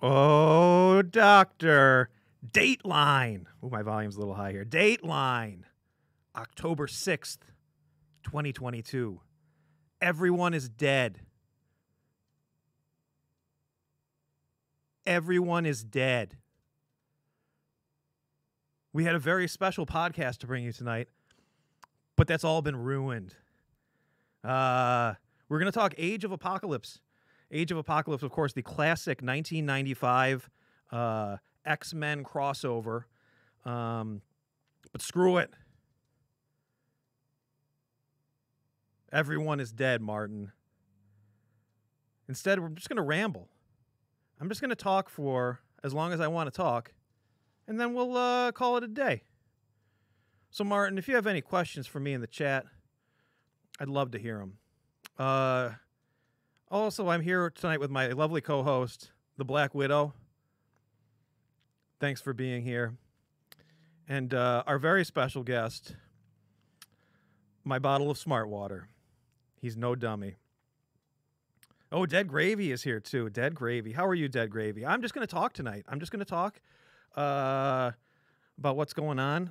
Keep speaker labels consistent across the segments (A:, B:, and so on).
A: Oh, doctor. Dateline. Oh, my volume's a little high here. Dateline. October 6th, 2022. Everyone is dead. Everyone is dead. We had a very special podcast to bring you tonight, but that's all been ruined. We're going to talk Age of Apocalypse. Age of Apocalypse, of course, the classic 1995 X-Men crossover. But screw it. Everyone is dead, Martin. Instead, we're just going to ramble. I'm just going to talk for as long as I want to talk, and then we'll call it a day. So, Martin, if you have any questions for me in the chat, I'd love to hear them. Also, I'm here tonight with my lovely co-host, the Black Widow. Thanks for being here. And our very special guest, my bottle of smart water. He's no dummy. Oh, Dead Gravy is here too. Dead Gravy. How are you, Dead Gravy? I'm just going to talk tonight. I'm just going to talk about what's going on.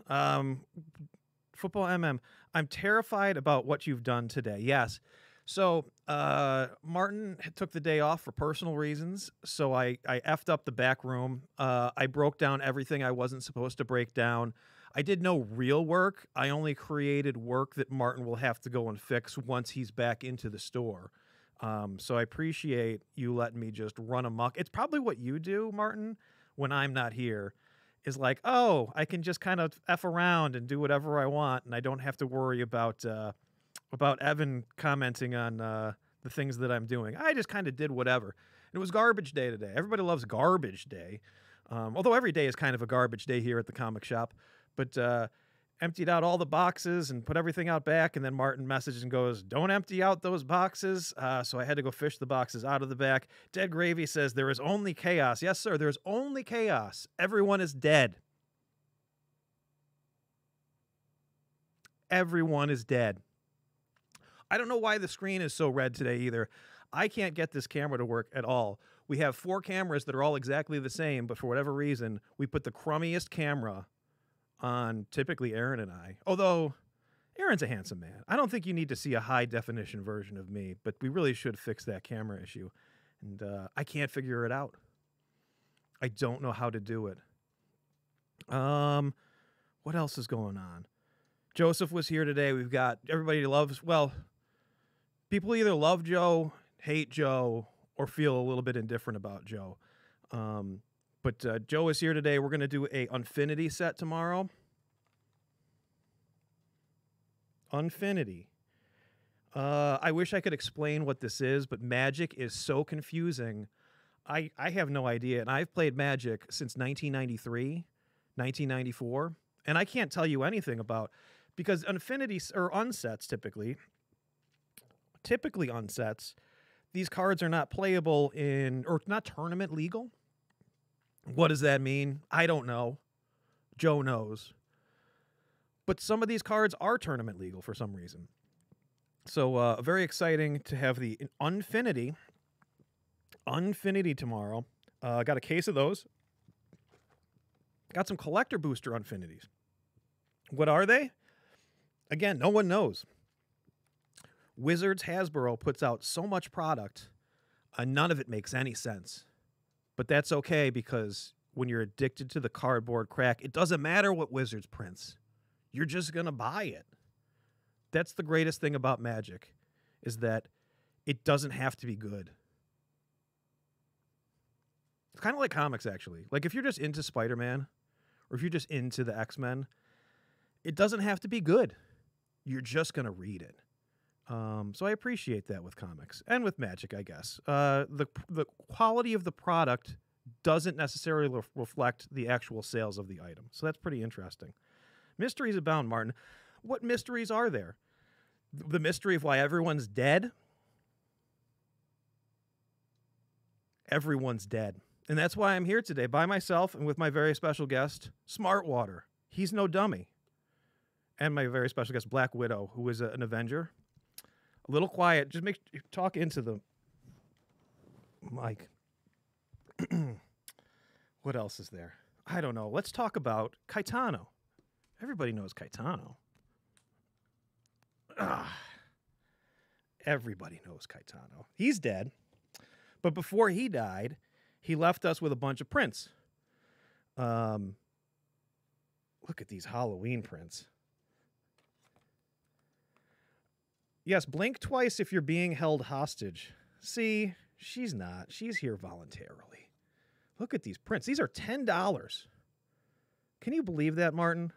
A: Football MM. I'm terrified about what you've done today. Yes. So Martin took the day off for personal reasons, so I effed up the back room. I broke down everything I wasn't supposed to break down. I did no real work. I only created work that Martin will have to go and fix once he's back into the store. So I appreciate you letting me just run amok. It's probably what you do, Martin, when I'm not here, is like, oh, I can just kind of F around and do whatever I want, and I don't have to worry about Evan commenting on the things that I'm doing. I just kind of did whatever. And it was garbage day today. Everybody loves garbage day. Although every day is kind of a garbage day here at the comic shop. But emptied out all the boxes and put everything out back. And then Martin messages and goes, don't empty out those boxes. So I had to go fish the boxes out of the back. Dead Gravy says, there is only chaos. Yes, sir, there's only chaos. Everyone is dead. Everyone is dead. I don't know why the screen is so red today either. I can't get this camera to work at all. We have 4 cameras that are all exactly the same, but for whatever reason, we put the crummiest camera on typically Aaron and I. Although Aaron's a handsome man. I don't think you need to see a high definition version of me, but we really should fix that camera issue. And I can't figure it out. I don't know how to do it. What else is going on? Joseph was here today. We've got everybody loves, well, people either love Joe, hate Joe, or feel a little bit indifferent about Joe. But Joe is here today. We're going to do a Unfinity set tomorrow. Unfinity. I wish I could explain what this is, but Magic is so confusing. I have no idea. And I've played Magic since 1993, 1994. And I can't tell you anything about, because Unfinity, or unsets typically unsets, these cards are not playable in, or not tournament legal. What does that mean? I don't know. Joe knows. But some of these cards are tournament legal for some reason. So very exciting to have the Unfinity tomorrow. Got a case of those. Got some collector booster Unfinities. What are they? Again, no one knows. Wizards Hasbro puts out so much product, none of it makes any sense. But that's okay, because when you're addicted to the cardboard crack, it doesn't matter what Wizards prints. You're just going to buy it. That's the greatest thing about Magic, is that it doesn't have to be good. It's kind of like comics, actually. Like if you're just into Spider-Man, or if you're just into the X-Men, it doesn't have to be good. You're just going to read it. So I appreciate that with comics and with Magic, I guess. The quality of the product doesn't necessarily reflect the actual sales of the item. So that's pretty interesting. Mysteries abound, Martin. What mysteries are there? The mystery of why everyone's dead? Everyone's dead. And that's why I'm here today by myself and with my very special guest, Smartwater. He's no dummy. And my very special guest, Black Widow, who is an Avenger. A little quiet. Just talk into the mic. What else is there? I don't know. Let's talk about Caetano. Everybody knows Caetano. Everybody knows Caetano. He's dead. But before he died, he left us with a bunch of prints. Look at these Halloween prints. Yes, blink twice if you're being held hostage. See, she's not. She's here voluntarily. Look at these prints. These are $10. Can you believe that, Martin?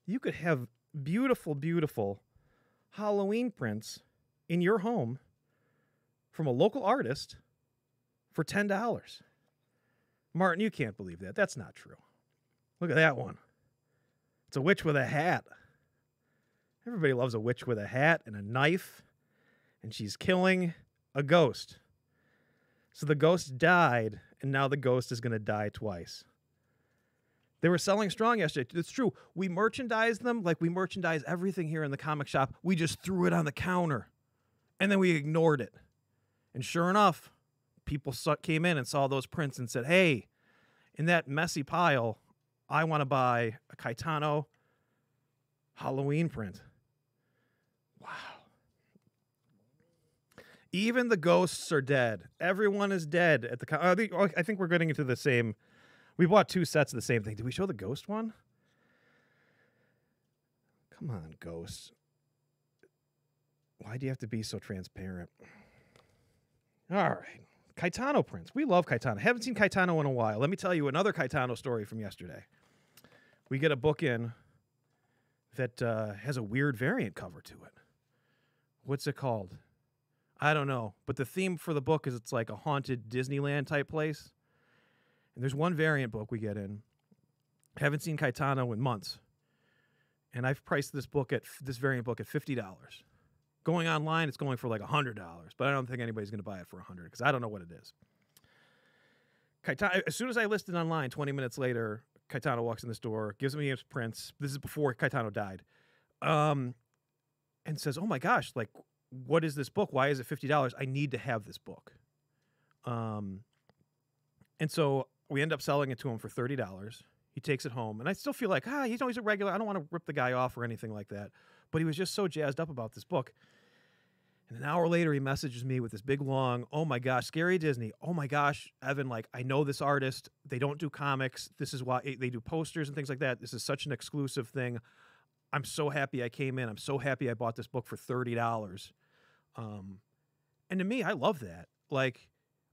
A: You could have beautiful, beautiful Halloween prints in your home from a local artist for $10. Martin, you can't believe that. That's not true. Look at that one. It's a witch with a hat. Everybody loves a witch with a hat and a knife, and she's killing a ghost. So the ghost died, and now the ghost is going to die twice. They were selling strong yesterday. It's true. We merchandise them like we merchandise everything here in the comic shop. We just threw it on the counter, and then we ignored it. And sure enough, people came in and saw those prints and said, hey, in that messy pile, I want to buy a Caetano Halloween print. Wow. Even the ghosts are dead. Everyone is dead at the I think we're getting into the same. We bought 2 sets of the same thing. Did we show the ghost one? Come on, ghosts. Why do you have to be so transparent? All right. Caetano prints. We love Caetano. Haven't seen Caetano in a while. Let me tell you another Caetano story from yesterday. We get a book in that has a weird variant cover to it. What's it called? I don't know. But the theme for the book is it's like a haunted Disneyland type place. And there's one variant book we get in. Haven't seen Caetano in months. And I've priced this variant book at $50. Going online, it's going for like $100. But I don't think anybody's going to buy it for $100 because I don't know what it is. Caetano, as soon as I listed online, 20 minutes later, Caetano walks in the store, gives me his prints. This is before Caetano died. And says, oh my gosh, like, what is this book? Why is it $50? I need to have this book. And so we end up selling it to him for $30. He takes it home. And I still feel like, he's always a regular. I don't want to rip the guy off or anything like that. But he was just so jazzed up about this book. And an hour later, he messages me with this big, long, oh my gosh, Scary Disney. Oh my gosh, Evan, like, I know this artist. They don't do comics. This is why they do posters and things like that. This is such an exclusive thing. I'm so happy I came in. I'm so happy I bought this book for $30. And to me, I love that. Like,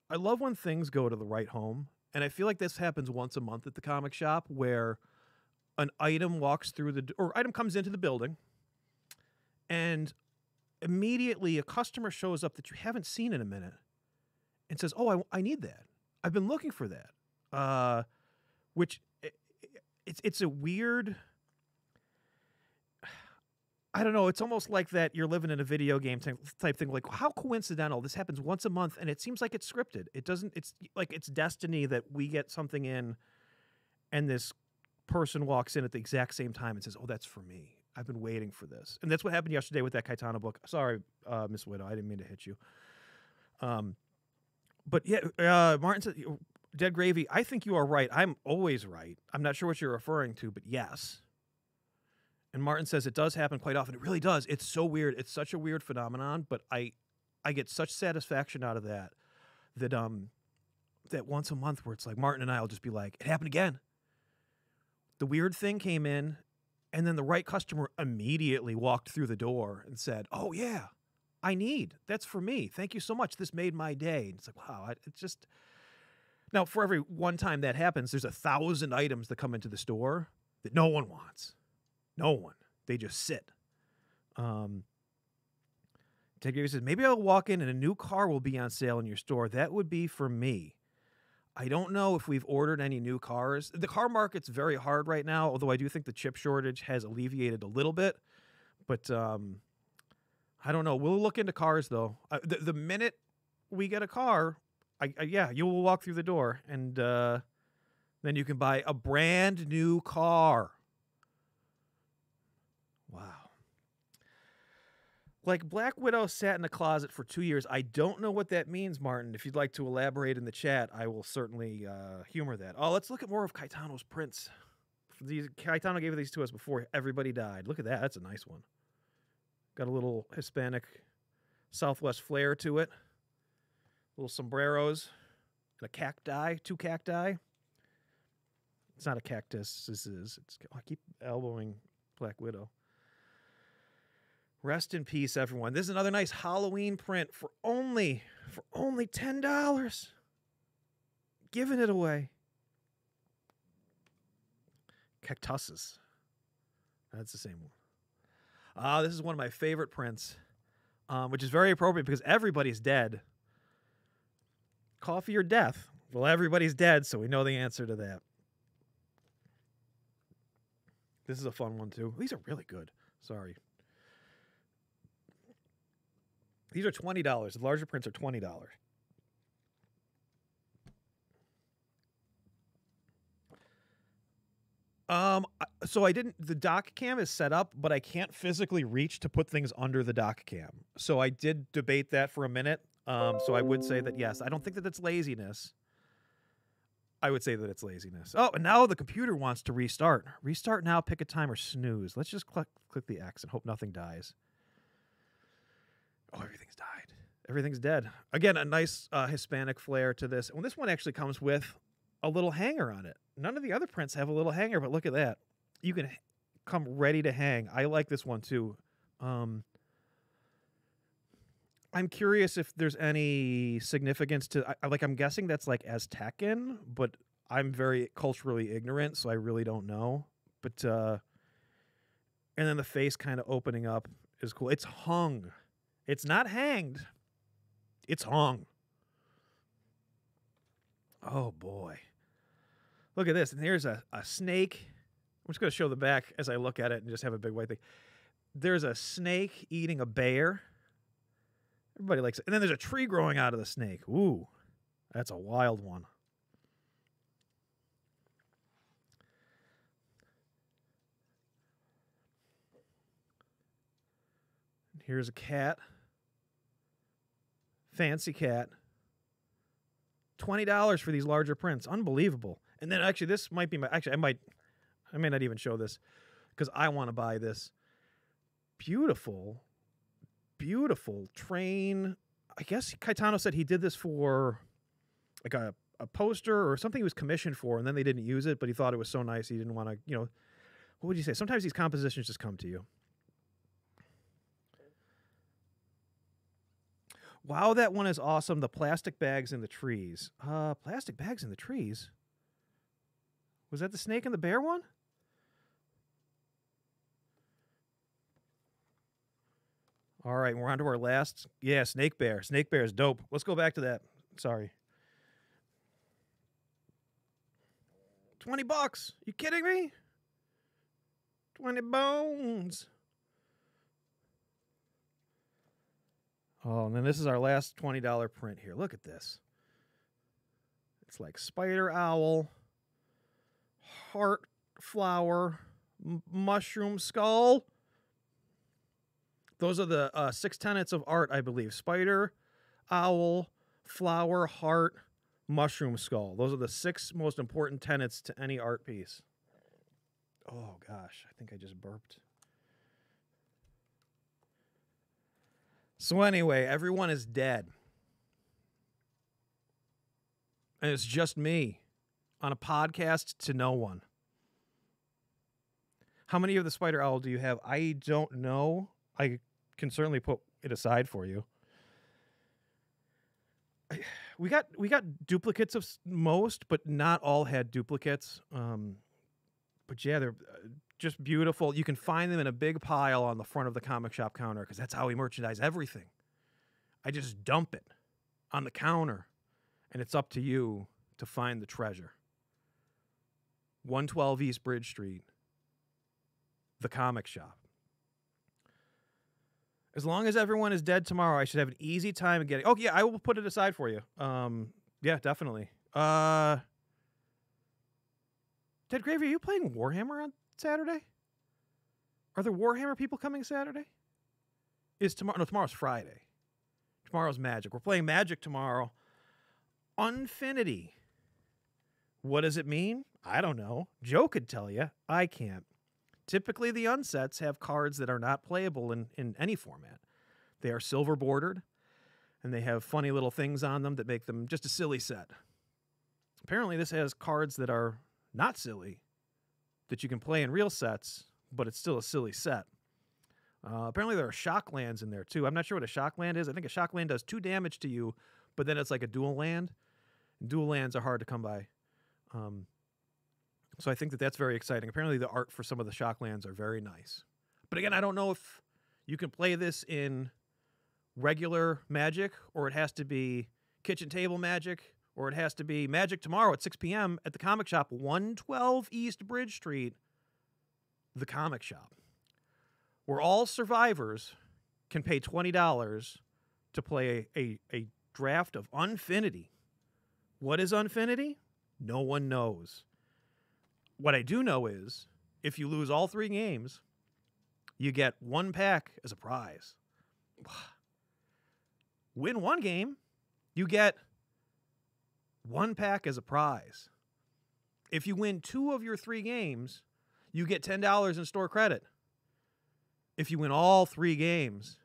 A: I love when things go to the right home. And I feel like this happens once a month at the comic shop where an item walks through or item comes into the building and immediately a customer shows up that you haven't seen in a minute and says, oh, I need that. I've been looking for that. Which it's a weird, I don't know. It's almost like that you're living in a video game type thing. Like, how coincidental. This happens once a month, and it seems like it's scripted. It doesn't. It's like it's destiny that we get something in, and this person walks in at the exact same time and says, oh, that's for me. I've been waiting for this. And that's what happened yesterday with that Caetano book. Sorry, Miss Widow. I didn't mean to hit you. But yeah, Martin said, Dead Gravy, I think you are right. I'm always right. I'm not sure what you're referring to, but yes. And Martin says it does happen quite often. It really does. It's so weird. It's such a weird phenomenon, but I get such satisfaction out of that once a month where it's like Martin and I will just be like, it happened again. The weird thing came in, and then the right customer immediately walked through the door and said, oh, yeah, that's for me. Thank you so much. This made my day. And it's like, wow, it's just... Now, for every one time that happens, there's 1,000 items that come into the store that no one wants. No one. They just sit. Ted Gravy says, maybe I'll walk in and a new car will be on sale in your store. That would be for me. I don't know if we've ordered any new cars. The car market's very hard right now, although I do think the chip shortage has alleviated a little bit. But I don't know. We'll look into cars, though. The minute we get a car, you will walk through the door, and then you can buy a brand new car. Wow. Like, Black Widow sat in the closet for 2 years. I don't know what that means, Martin. If you'd like to elaborate in the chat, I will certainly humor that. Oh, let's look at more of Caetano's prints. Caetano gave these to us before everybody died. Look at that. That's a nice one. Got a little Hispanic Southwest flair to it. Little sombreros. And a cacti. 2 cacti. It's not a cactus. This is. I keep elbowing Black Widow. Rest in peace, everyone. This is another nice Halloween print for only $10. Giving it away. Cactuses. That's the same one. This is one of my favorite prints, which is very appropriate because everybody's dead. Coffee or death? Well, everybody's dead, so we know the answer to that. This is a fun one, too. These are really good. Sorry. These are $20. The larger prints are $20. So the dock cam is set up, but I can't physically reach to put things under the dock cam. So I did debate that for a minute. So I would say that, yes, I don't think that it's laziness. I would say that it's laziness. Oh, and now the computer wants to restart. Restart now, pick a time, or snooze. Let's just click the X and hope nothing dies. Oh, everything's died. Everything's dead. Again, a nice Hispanic flair to this. And this one actually comes with a little hanger on it. None of the other prints have a little hanger, but look at that. You can come ready to hang. I like this one, too. I'm curious if there's any significance to... I'm guessing that's like Aztecan, but I'm very culturally ignorant, so I really don't know. But, and then the face kind of opening up is cool. It's hung. It's not hanged. It's hung. Oh, boy. Look at this. And here's a snake. I'm just going to show the back as I look at it and just have a big white thing. There's a snake eating a bear. Everybody likes it. And then there's a tree growing out of the snake. Ooh, that's a wild one. Here's a cat. Fancy cat. $20 for these larger prints. Unbelievable. And then actually this might be my... Actually, I may not even show this because I want to buy this. Beautiful train. I guess Caetano said he did this for like a poster or something he was commissioned for, and then they didn't use it, but he thought it was so nice he didn't want to, what would you say? Sometimes these compositions just come to you. Wow, that one is awesome. The plastic bags in the trees. Plastic bags in the trees? Was that the snake and the bear one? All right, we're on to our last. Yeah, Snake Bear. Snake Bear is dope. Let's go back to that. Sorry. $20. You kidding me? 20 bones. Oh, and then this is our last $20 print here. Look at this. It's like spider owl, heart flower, mushroom skull. Those are the 6 tenets of art, I believe. Spider, owl, flower, heart, mushroom skull. Those are the 6 most important tenets to any art piece. Oh, gosh. I think I just burped. So anyway, everyone is dead. And it's just me on a podcast to no one. How many of the spider owl do you have? I don't know. I can certainly put it aside for you. We got duplicates of most, but not all had duplicates. But yeah, they're just beautiful. You can find them in a big pile on the front of the comic shop counter because that's how we merchandise everything. I just dump it on the counter, and it's up to you to find the treasure. 112 East Bridge Street, the comic shop. As long as everyone is dead tomorrow, I should have an easy time getting... Oh, yeah, I will put it aside for you. Yeah, definitely. Ted Gravy, are you playing Warhammer on Saturday? Are there Warhammer people coming Saturday? is tomorrow. No, tomorrow's Friday. Tomorrow's Magic. We're playing Magic tomorrow. Unfinity. What does it mean? I don't know. Joe could tell you. I can't. Typically, the unsets have cards that are not playable in any format. They are silver bordered, and they have funny little things on them that make them just a silly set. Apparently, this has cards that are not silly, that you can play in real sets, but it's still a silly set. Apparently, there are shock lands in there, too. I'm not sure what a shock land is. I think a shock land does 2 damage to you, but then it's like a dual land. And dual lands are hard to come by. So I think that that's very exciting. Apparently, the art for some of the shock lands are very nice. But again, I don't know if you can play this in regular Magic, or it has to be kitchen table Magic, or it has to be Magic tomorrow at 6 p.m. at the comic shop, 112 East Bridge Street, the comic shop, where all survivors can pay $20 to play a draft of Unfinity. What is Unfinity? No one knows. What I do know is, if you lose all 3 games, you get 1 pack as a prize. Win 1 game, you get 1 pack as a prize. If you win 2 of your 3 games, you get $10 in store credit. If you win all 3 games,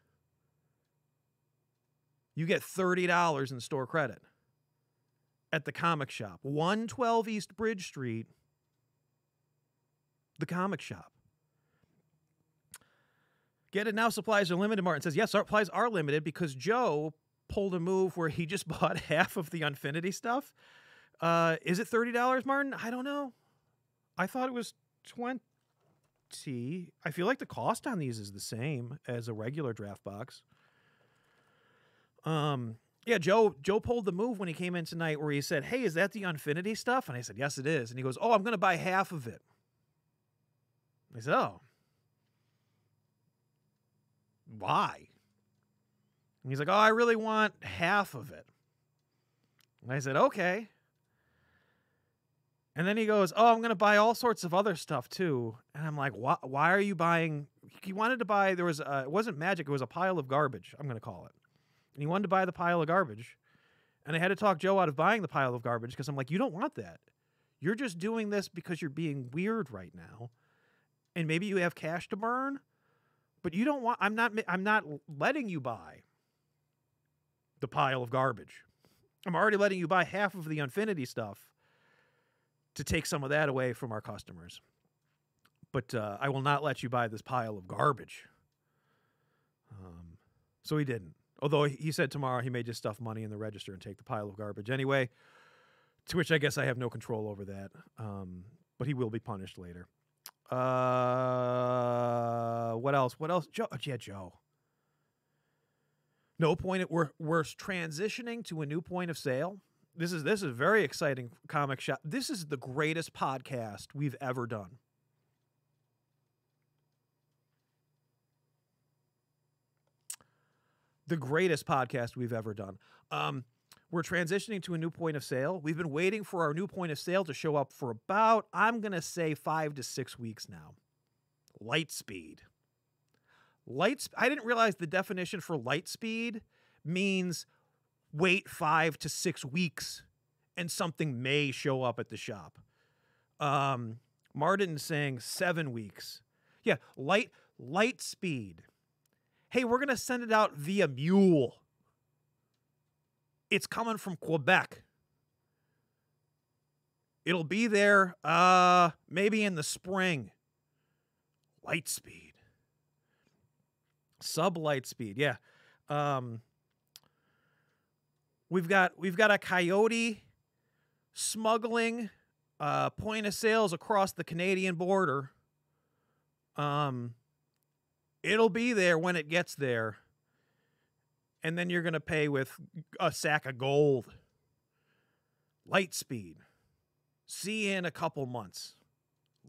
A: you get $30 in store credit at the comic shop. 112 East Bridge Street, the comic shop. Get it now, supplies are limited. Martin says, yes, supplies are limited because Joe pulled a move where he just bought half of the Unfinity stuff. Is it $30, Martin? I don't know. I thought it was $20. I feel like the cost on these is the same as a regular draft box. Yeah, Joe pulled the move when he came in tonight where he said, hey, is that the Unfinity stuff? And I said, yes, it is. And he goes, oh, I'm going to buy half of it. I said, oh. Why? And he's like, oh, I really want half of it. And I said, okay. And then he goes, oh, I'm going to buy all sorts of other stuff too. And I'm like, why are you buying? He wanted to buy, it wasn't Magic, it was a pile of garbage, I'm going to call it. And he wanted to buy the pile of garbage. And I had to talk Joe out of buying the pile of garbage because I'm like, you don't want that. You're just doing this because you're being weird right now. And maybe you have cash to burn, but you don't want, I'm not letting you buy the pile of garbage. I'm already letting you buy half of the Unfinity stuff to take some of that away from our customers. But I will not let you buy this pile of garbage. So he didn't. Although he said tomorrow he may just stuff money in the register and take the pile of garbage anyway, to which I guess I have no control over that. But he will be punished later. What else? Joe. Yeah, Joe. No point. We're transitioning to a new point of sale. This is a very exciting comic shop. This is the greatest podcast we've ever done. The greatest podcast we've ever done. We're transitioning to a new point of sale. We've been waiting for our new point of sale to show up for about, I'm going to say 5 to 6 weeks now. Lightspeed. I didn't realize the definition for Lightspeed means wait 5 to 6 weeks and something may show up at the shop. Martin's saying 7 weeks. Yeah, Lightspeed. Hey, we're going to send it out via mule. It's coming from Quebec. It'll be there maybe in the spring. Lightspeed. Sub-Lightspeed, yeah. We've got a coyote smuggling point of sales across the Canadian border. It'll be there when it gets there. And then you're going to pay with a sack of gold. Lightspeed. See you in a couple months.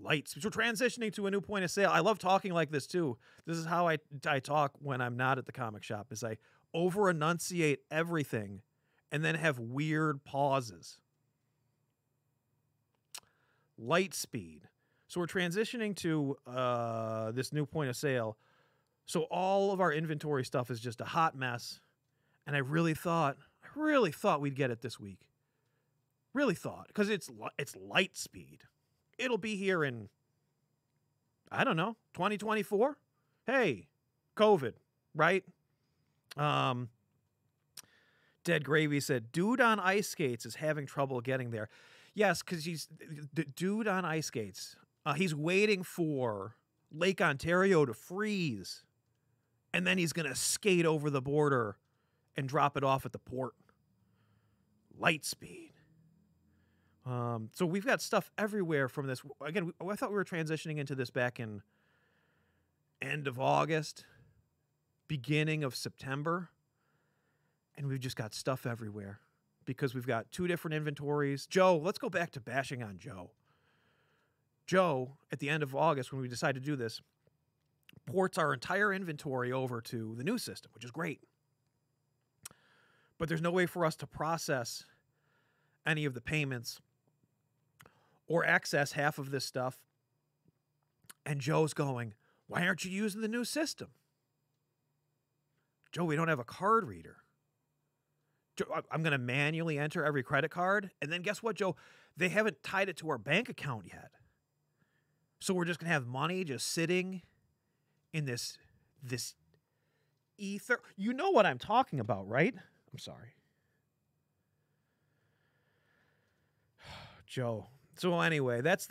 A: Lightspeed. We're transitioning to a new point of sale. I love talking like this too. This is how I talk when I'm not at the comic shop, is I over-enunciate everything and then have weird pauses. Lightspeed. So we're transitioning to this new point of sale. So all of our inventory stuff is just a hot mess. And I really thought we'd get it this week. Really thought, because it's light speed. It'll be here in, I don't know, 2024. Hey, COVID, right? Dead Gravy said, dude on ice skates is having trouble getting there. Yes, because he's the dude on ice skates. He's waiting for Lake Ontario to freeze, and then he's going to skate over the border and drop it off at the port. Light speed. So we've got stuff everywhere from this. Again, I thought we were transitioning into this back in end of August, beginning of September. And we've just got stuff everywhere because we've got 2 different inventories. Joe, let's go back to bashing on Joe. Joe, at the end of August, when we decided to do this, ports our entire inventory over to the new system, which is great. But there's no way for us to process any of the payments or access half of this stuff. And Joe's going, why aren't you using the new system? Joe, we don't have a card reader. Joe, I'm going to manually enter every credit card. And then guess what, Joe? They haven't tied it to our bank account yet. So we're just going to have money just sitting in this ether. You know what I'm talking about, right? I'm sorry. Joe. So anyway, that's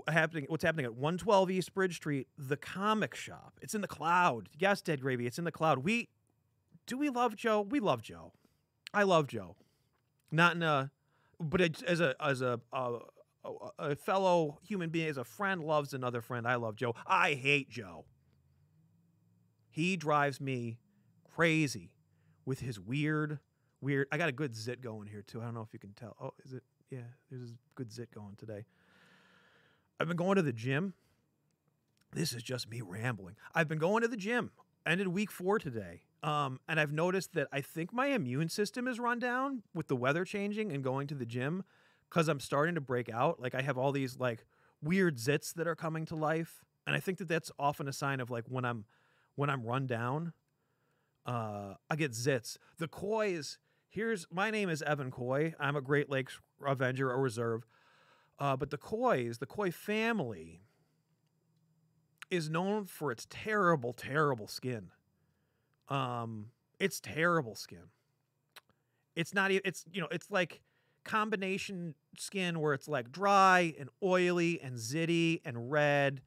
A: happening. What's happening at 112 East Bridge Street, the comic shop. It's in the cloud. Yes, Dead Gravy. It's in the cloud. Do we love Joe? We love Joe. I love Joe. Not in a, but as a fellow human being, as a friend loves another friend. I love Joe. I hate Joe. He drives me crazy with his weird. I got a good zit going here too. I don't know if you can tell. Oh, is it? Yeah, there's a good zit going today. I've been going to the gym. This is just me rambling. I've been going to the gym. Ended week 4 today. And I've noticed that I think my immune system is run down with the weather changing and going to the gym because I'm starting to break out. Like I have all these like weird zits that are coming to life. And I think that that's often a sign of like when I'm run down, I get zits. The Kois, my name is Evan Coy. I'm a Great Lakes Avenger or Reserve. But the Koi family is known for its terrible, terrible skin. It's terrible skin. It's not, it's like combination skin where it's like dry and oily and zitty and red.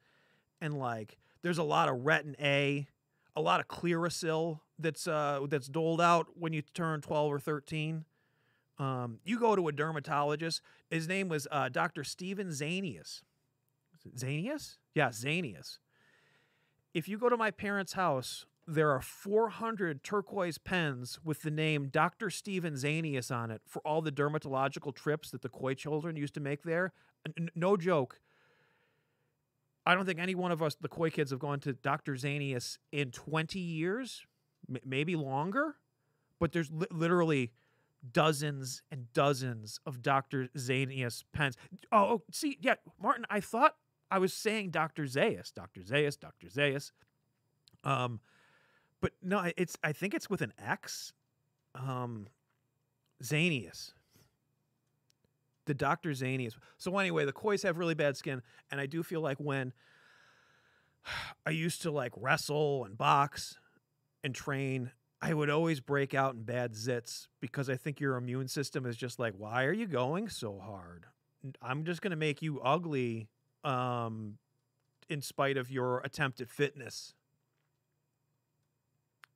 A: And like, there's a lot of retin A, a lot of Clearasil that's doled out when you turn 12 or 13. You go to a dermatologist. His name was Dr. Steven Zanius. Zanius? Yeah, Zanius. If you go to my parents' house, there are 400 turquoise pens with the name Dr. Steven Zanius on it for all the dermatological trips that the Koi children used to make there. No joke. I don't think any one of us, the Koi kids, have gone to Dr. Zanius in 20 years, maybe longer. But there's literally dozens and dozens of Dr. Zanius pens. Oh, see, yeah, Martin, I thought I was saying Dr. Zaius. Dr. Zaius, Dr. Zaius. But no, I think it's with an X. Zanius. The Dr. Zanius. So anyway, the Kois have really bad skin, and I do feel like when I used to like wrestle and box and train, I would always break out in bad zits because I think your immune system is just like, why are you going so hard? I'm just going to make you ugly in spite of your attempt at fitness.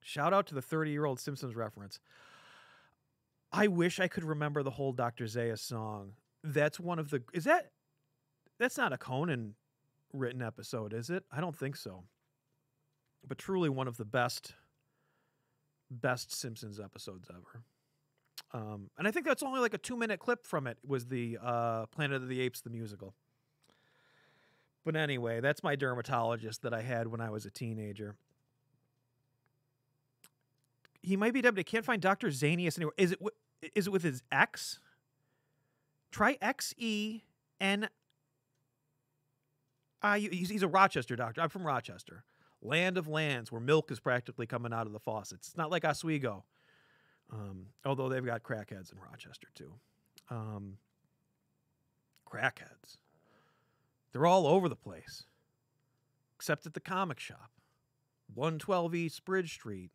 A: Shout out to the 30-year-old Simpsons reference. I wish I could remember the whole Dr. Zaius song. That's one of the... That's not a Conan written episode, is it? I don't think so. But truly one of the best Simpsons episodes ever. And I think that's only like a 2-minute clip from it, was the Planet of the Apes, the musical. But anyway, that's my dermatologist that I had when I was a teenager. He might be dead, but I can't find Dr. Zanius anywhere. Is it with his X? Try Xen. He's a Rochester doctor. I'm from Rochester. land of lands, where milk is practically coming out of the faucets. It's not like Oswego, although they've got crackheads in Rochester too. Crackheads. They're all over the place, except at the comic shop. 112 East Bridge Street,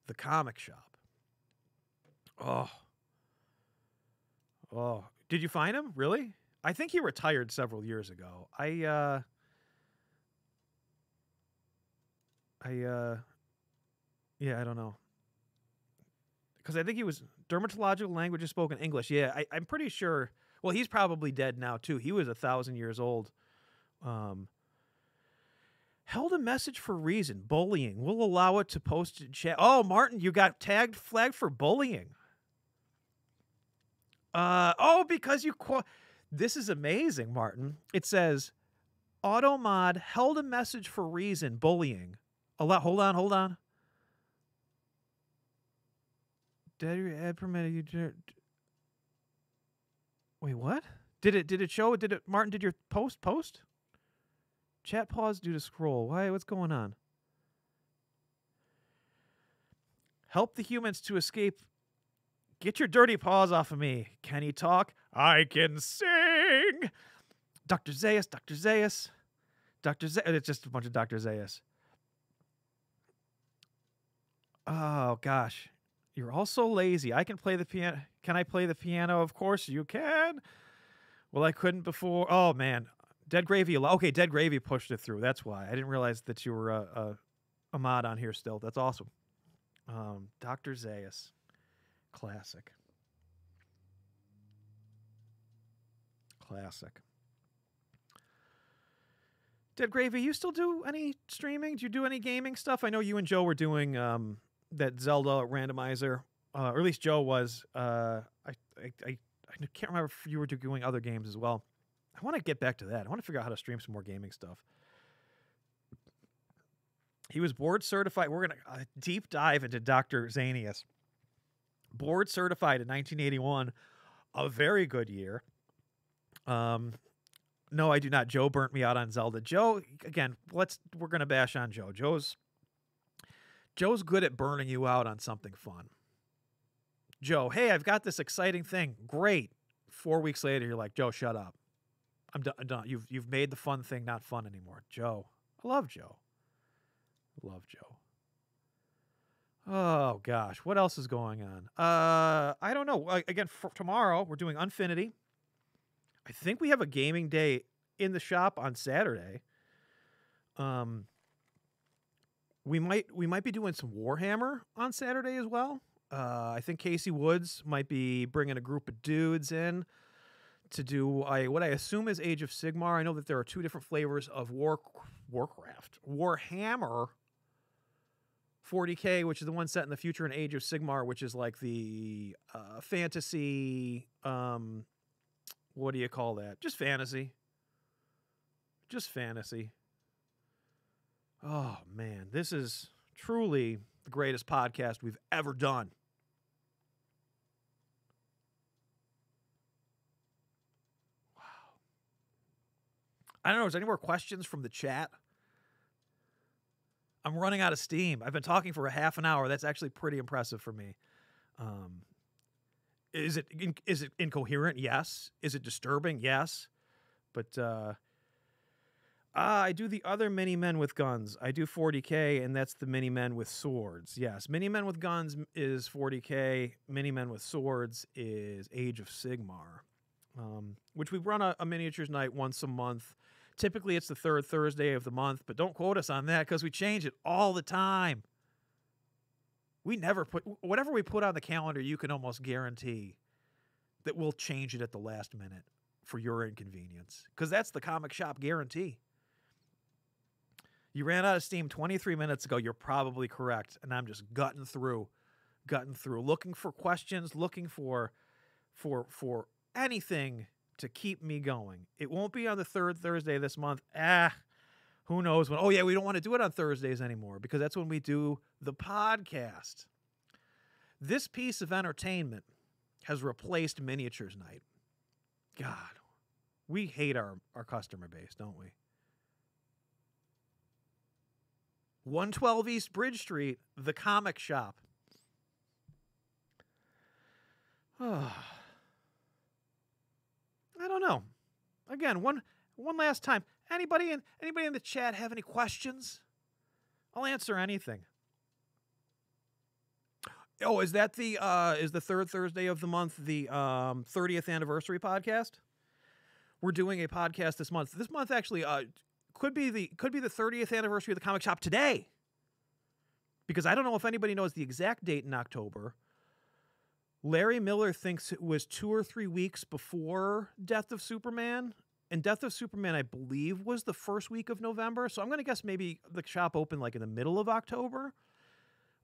A: the comic shop. Oh. Did you find him? Really? I think he retired several years ago. Yeah, I don't know. Because I think he was dermatological languages spoken English. Yeah, I'm pretty sure. Well, he's probably dead now, too. He was 1,000 years old. Held a message for reason. Bullying. We'll allow it to post in chat. Oh, Martin, you got flagged for bullying. Because you... This is amazing, Martin. It says, Automod held a message for reason. Bullying. Hold on. Did ad permitted you to... Wait, what? Did it show? Martin, did your post? Chat pause due to scroll. Why? What's going on? Help the humans to escape. Get your dirty paws off of me. Can he talk? I can sing. Dr. Zaius. It's just a bunch of Dr. Zaius. Oh, gosh. You're all so lazy. I can play the piano. Can I play the piano? Of course you can. Well, I couldn't before. Oh, man. Dead Gravy. Okay, Dead Gravy pushed it through. That's why. I didn't realize that you were a mod on here still. That's awesome. Dr. Zaius. Classic. Dead Gravy, you still do any streaming? Do you do any gaming stuff? I know you and Joe were doing that Zelda randomizer, or at least Joe was. I can't remember if you were doing other games as well. I want to get back to that. I want to figure out how to stream some more gaming stuff. He was board certified. We're going to deep dive into Dr. Zanius. Board certified in 1981. A very good year. No, I do not. Joe burnt me out on Zelda. Joe, again, we're going to bash on Joe. Joe's good at burning you out on something fun. Joe, hey, I've got this exciting thing. Great. 4 weeks later, you're like, Joe, shut up. I'm done. You've made the fun thing not fun anymore. Joe. I love Joe. Oh, gosh. What else is going on? I don't know. Again, for tomorrow, we're doing Unfinity. I think we have a gaming day in the shop on Saturday. We might be doing some Warhammer on Saturday as well. I think Casey Woods might be bringing a group of dudes in to do what I assume is Age of Sigmar. I know that there are two different flavors of Warcraft. Warhammer 40K, which is the one set in the future, and Age of Sigmar, which is like the fantasy... what do you call that? Just fantasy. Oh, man. This is truly the greatest podcast we've ever done. Wow. I don't know. Is there any more questions from the chat? I'm running out of steam. I've been talking for a half an hour. That's actually pretty impressive for me. Is it incoherent? Yes. Is it disturbing? Yes. But I do the other mini men with guns. I do 40K, and that's the mini men with swords. Yes, mini men with guns is 40K. Mini men with swords is Age of Sigmar, which we run a miniatures night once a month. Typically, it's the third Thursday of the month, but don't quote us on that because we change it all the time. We never whatever we put on the calendar, you can almost guarantee that we'll change it at the last minute for your inconvenience, because that's the comic shop guarantee. You ran out of steam 23 minutes ago. You're probably correct, and I'm just gutting through, looking for questions, looking for anything to keep me going. It won't be on the third Thursday this month. Who knows when? Oh, yeah, we don't want to do it on Thursdays anymore because that's when we do the podcast. This piece of entertainment has replaced Miniatures Night. God, we hate our customer base, don't we? 112 East Bridge Street, the comic shop. I don't know. Again, one last time. Anybody in the chat have any questions? I'll answer anything. Oh, is that the third Thursday of the month, the 30th anniversary podcast? We're doing a podcast this month. This month actually could be the 30th anniversary of the comic shop today. Because I don't know if anybody knows the exact date in October. Larry Miller thinks it was 2 or 3 weeks before Death of Superman. And Death of Superman, I believe, was the first week of November. So I'm going to guess maybe the shop opened like in the middle of October.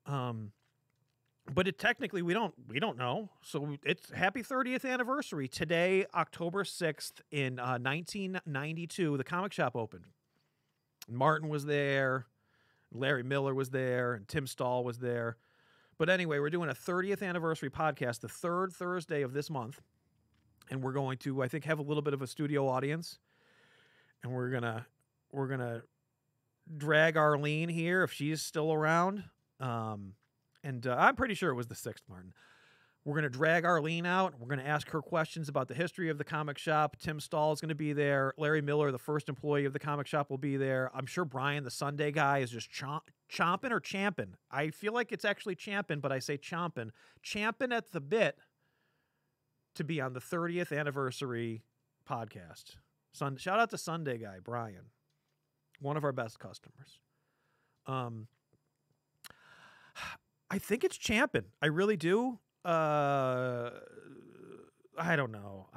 A: But it technically, we don't know. So it's happy 30th anniversary. Today, October 6th in 1992, the comic shop opened. Martin was there. Larry Miller was there. And Tim Stahl was there. But anyway, we're doing a 30th anniversary podcast, the third Thursday of this month. And we're going to, I think, have a little bit of a studio audience. And we're gonna drag Arlene here if she's still around. And I'm pretty sure it was the 6th, Martin. We're going to drag Arlene out. We're going to ask her questions about the history of the comic shop. Tim Stahl is going to be there. Larry Miller, the first employee of the comic shop, will be there. I'm sure Brian, the Sunday guy, is just chomping or champing. I feel like it's actually champing, but I say chomping. Champing at the bit to be on the 30th anniversary podcast. Shout out to Sunday guy, Brian. One of our best customers. I think it's champing. I really do. I don't know.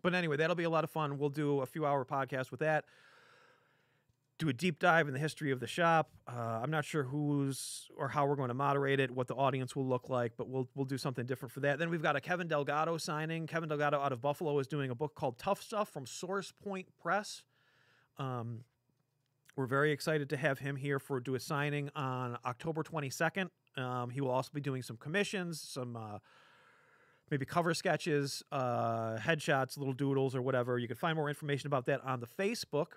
A: But anyway, that'll be a lot of fun. We'll do a few hour podcast with that. Do a deep dive in the history of the shop. I'm not sure who's or how we're going to moderate it, what the audience will look like, but we'll do something different for that. Then we've got a Kevin Delgado signing. Kevin Delgado out of Buffalo is doing a book called Tough Stuff from Source Point Press. We're very excited to have him here do a signing on October 22nd. He will also be doing some commissions, some maybe cover sketches, headshots, little doodles, or whatever. You can find more information about that on the Facebook.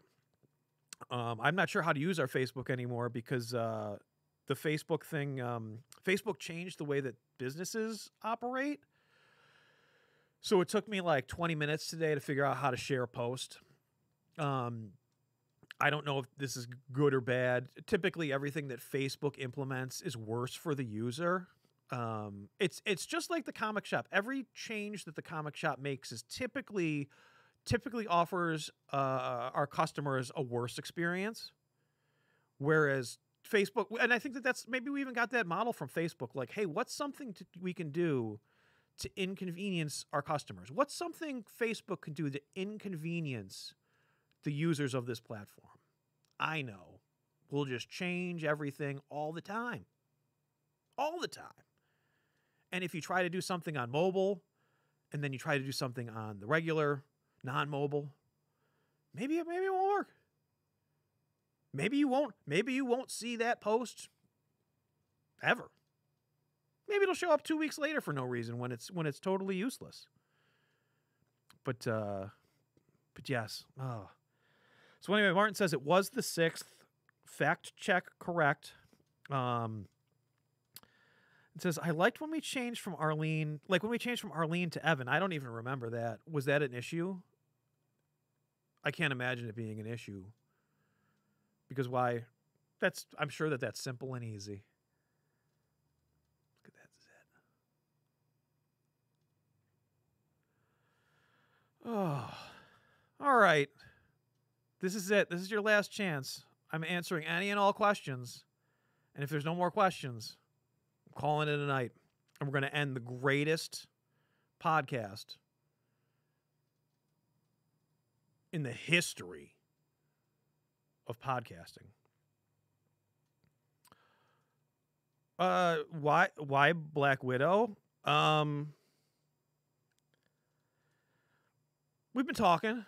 A: I'm not sure how to use our Facebook anymore because the Facebook thing, Facebook changed the way that businesses operate. So it took me like 20 minutes today to figure out how to share a post. I don't know if this is good or bad. Typically, everything that Facebook implements is worse for the user. It's just like the comic shop. Every change that the comic shop makes is typically offers our customers a worse experience. Whereas Facebook, and I think that's maybe we even got that model from Facebook. Like, hey, what's something we can do to inconvenience our customers? What's something Facebook can do to inconvenience the users of this platform? I know. We'll just change everything all the time. All the time. And if you try to do something on mobile, and then you try to do something on the regular, non-mobile, maybe it won't work. Maybe you won't see that post ever. Maybe it'll show up 2 weeks later for no reason when it's totally useless. But yes. Oh. So anyway, Martin says it was the 6th. Fact check correct. It says, I liked when we changed from Arlene, to Evan. I don't even remember that. Was that an issue? I can't imagine it being an issue. Because why? I'm sure that's simple and easy. Look at that Zed. Oh. All right. This is it. This is your last chance. I'm answering any and all questions. And if there's no more questions, I'm calling it a night. And we're going to end the greatest podcast in the history of podcasting. Why Black Widow? We've been talking.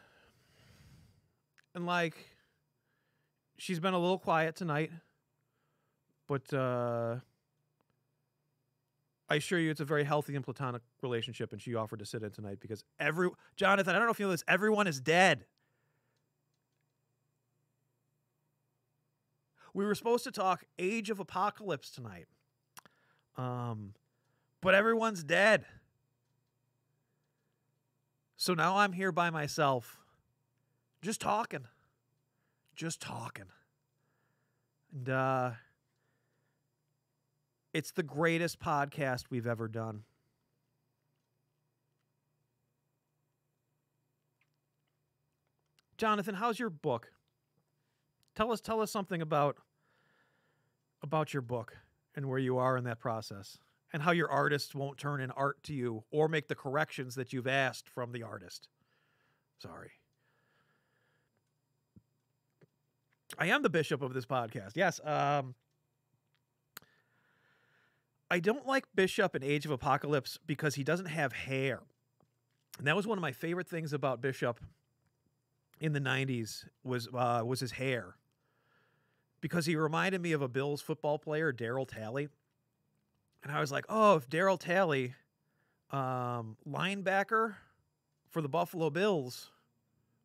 A: And she's been a little quiet tonight, but I assure you it's a very healthy and platonic relationship, and she offered to sit in tonight because Jonathan, I don't know if you know this, everyone is dead. We were supposed to talk Age of Apocalypse tonight. But everyone's dead. So now I'm here by myself. Just talking. And it's the greatest podcast we've ever done. Jonathan, how's your book? Tell us something about your book and where you are in that process, and how your artist won't turn in art to you or make the corrections that you've asked from the artist. Sorry. I am the bishop of this podcast. Yes. I don't like Bishop in Age of Apocalypse because he doesn't have hair. And that was one of my favorite things about Bishop in the 90s was his hair. Because he reminded me of a Bills football player, Darryl Talley. And I was like, oh, if Darryl Talley, linebacker for the Buffalo Bills,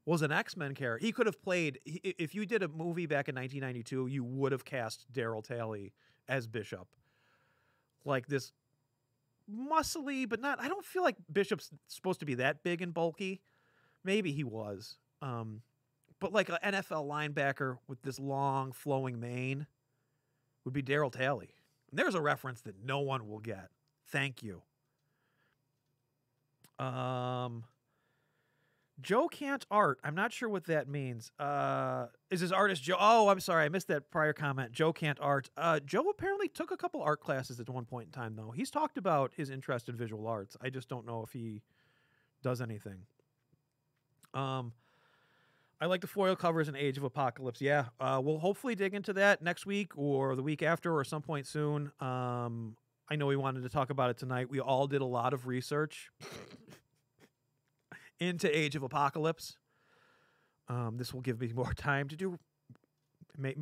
A: was an X-Men character, he could have played, if you did a movie back in 1992, you would have cast Darryl Talley as Bishop. Like this muscly, but not, I don't feel like Bishop's supposed to be that big and bulky. Maybe he was. But like an NFL linebacker with this long flowing mane would be Darryl Talley. And there's a reference that no one will get. Thank you. Joe Can't Art. I'm not sure what that means. Is his artist Joe? Oh, I'm sorry. I missed that prior comment. Joe Can't Art. Joe apparently took a couple art classes at one point in time, though. He's talked about his interest in visual arts. I just don't know if he does anything. I like the foil covers in Age of Apocalypse. Yeah, we'll hopefully dig into that next week or the week after or some point soon. I know we wanted to talk about it tonight. We all did a lot of research into Age of Apocalypse. This will give me more time to do.